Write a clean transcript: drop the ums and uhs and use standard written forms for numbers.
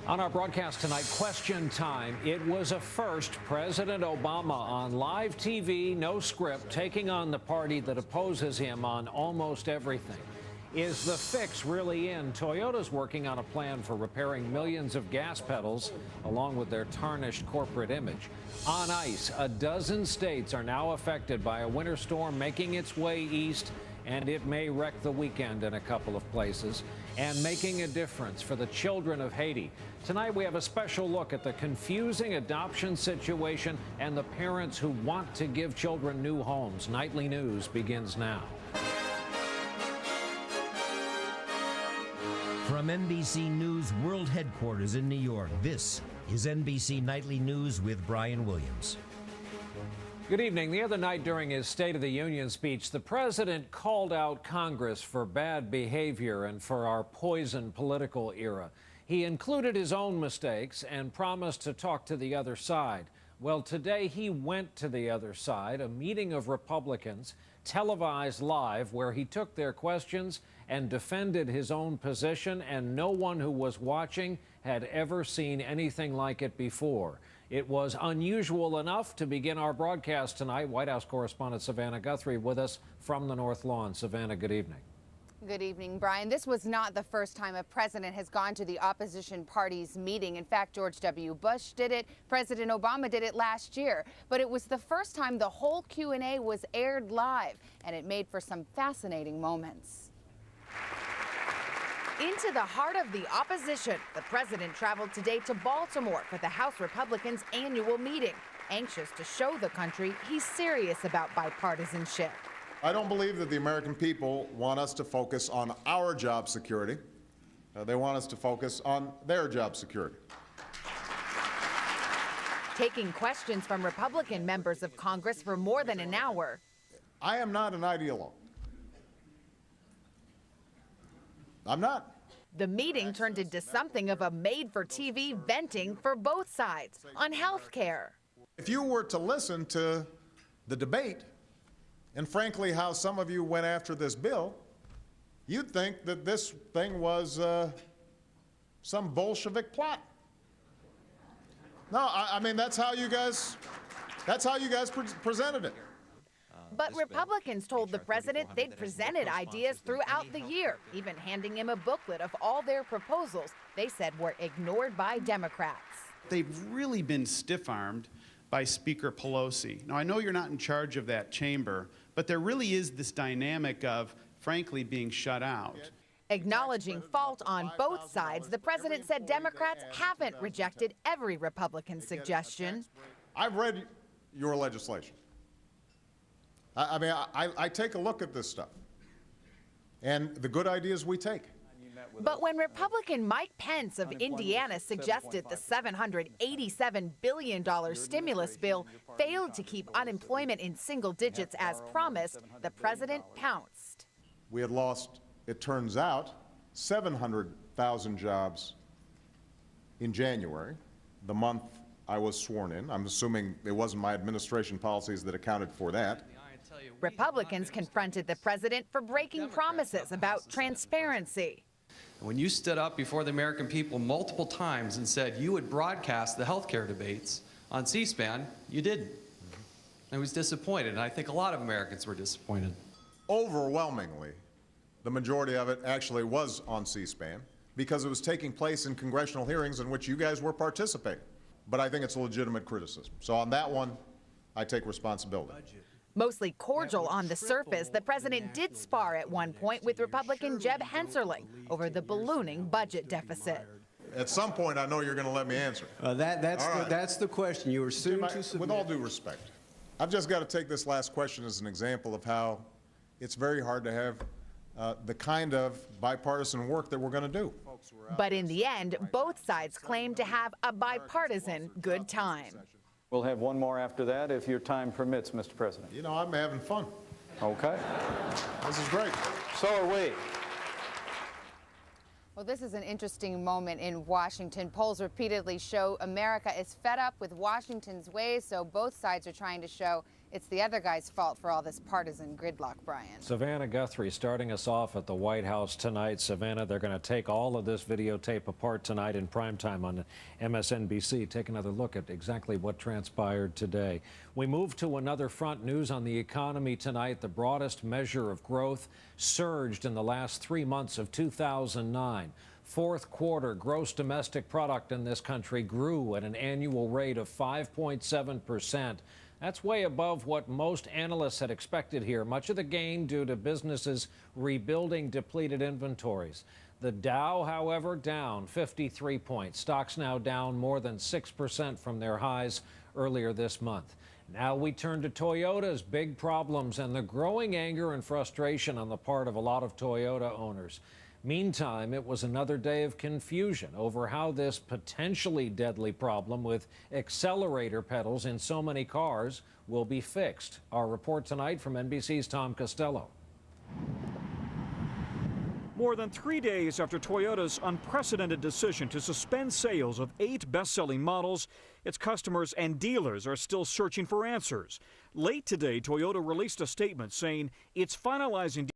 On our broadcast tonight, question time. It was a first. President Obama on live TV, no script, taking on the party that opposes him on almost everything. Is the fix really in? Toyota's working on a plan for repairing millions of gas pedals, along with their tarnished corporate image. On ice, a dozen states are now affected by a winter storm making its way east, and it may wreck the weekend in a couple of places, and making a difference for the children of Haiti. Tonight, we have a special look at the confusing adoption situation and the parents who want to give children new homes. Nightly News begins now. From NBC News World Headquarters in New York, this is NBC Nightly News with Brian Williams. Good evening. The other night during his State of the Union speech, the president called out Congress for bad behavior and for our poisoned political era. He included his own mistakes and promised to talk to the other side. Well, today he went to the other side, a meeting of Republicans, televised live, where he took their questions and defended his own position, and no one who was watching had ever seen anything like it before. It was unusual enough to begin our broadcast tonight. White House correspondent Savannah Guthrie with us from the North Lawn. Savannah, good evening. Good evening, Brian. This was not the first time a president has gone to the opposition party's meeting. In fact, George W. Bush did it. President Obama did it last year. But it was the first time the whole Q&A was aired live, and it made for some fascinating moments. Into the heart of the opposition, the president traveled today to Baltimore for the House Republicans' annual meeting, anxious to show the country he's serious about bipartisanship. I don't believe that the American people want us to focus on our job security. They want us to focus on their job security. Taking questions from Republican members of Congress for more than an hour. I am not an ideologue. I'm not. The meeting turned into something of a made-for-TV venting for both sides on health care. If you were to listen to the debate, and frankly how some of you went after this bill, you'd think that this thing was some Bolshevik plot. No, I mean, that's how you guys presented it. But Republicans told the president they'd presented ideas throughout the year, even handing him a booklet of all their proposals they said were ignored by Democrats. They've really been stiff-armed by Speaker Pelosi. Now, I know you're not in charge of that chamber, but there really is this dynamic of, frankly, being shut out. Acknowledging fault on both sides, the president said Democrats haven't rejected every Republican suggestion. I've read your legislation. I take a look at this stuff and the good ideas we take. But when Republican Mike Pence of Indiana suggested the $787 billion stimulus bill failed to keep unemployment in single digits as promised, the president pounced. We had lost, it turns out, 700,000 jobs in January, the month I was sworn in. I'm assuming it wasn't my administration policies that accounted for that. Republicans confronted the president for breaking promises about transparency. When you stood up before the American people multiple times and said you would broadcast the health care debates on C-SPAN, you didn't. I was disappointed, and I think a lot of Americans were disappointed. Overwhelmingly, the majority of it actually was on C-SPAN because it was taking place in congressional hearings in which you guys were participating. But I think it's a legitimate criticism. So on that one, I take responsibility. Mostly cordial on the surface, the president did spar at one point with Republican Jeb Hensarling over the ballooning budget deficit. At some point, I know you're going to let me answer. That's the question. You were soon to submit. With all due respect, I've just got to take this last question as an example of how it's very hard to have the kind of bipartisan work that we're going to do. But in the end, both sides claim to have a bipartisan good time. We'll have one more after that if your time permits, Mr. President. You know, I'm having fun. Okay. This is great. So are we. Well, this is an interesting moment in Washington. Polls repeatedly show America is fed up with Washington's ways, so both sides are trying to show it's the other guy's fault for all this partisan gridlock, Brian. Savannah Guthrie starting us off at the White House tonight. Savannah, they're going to take all of this videotape apart tonight in primetime on MSNBC. Take another look at exactly what transpired today. We move to another front. News on the economy tonight. The broadest measure of growth surged in the last 3 months of 2009. Fourth quarter gross domestic product in this country grew at an annual rate of 5.7%. That's way above what most analysts had expected here. Much of the gain due to businesses rebuilding depleted inventories. The Dow, however, down 53 points. Stocks now down more than 6% from their highs earlier this month. Now we turn to Toyota's big problems and the growing anger and frustration on the part of a lot of Toyota owners. Meantime, it was another day of confusion over how this potentially deadly problem with accelerator pedals in so many cars will be fixed. Our report tonight from NBC's Tom Costello. More than 3 days after Toyota's unprecedented decision to suspend sales of 8 best-selling models, its customers and dealers are still searching for answers. Late today, Toyota released a statement saying it's finalizing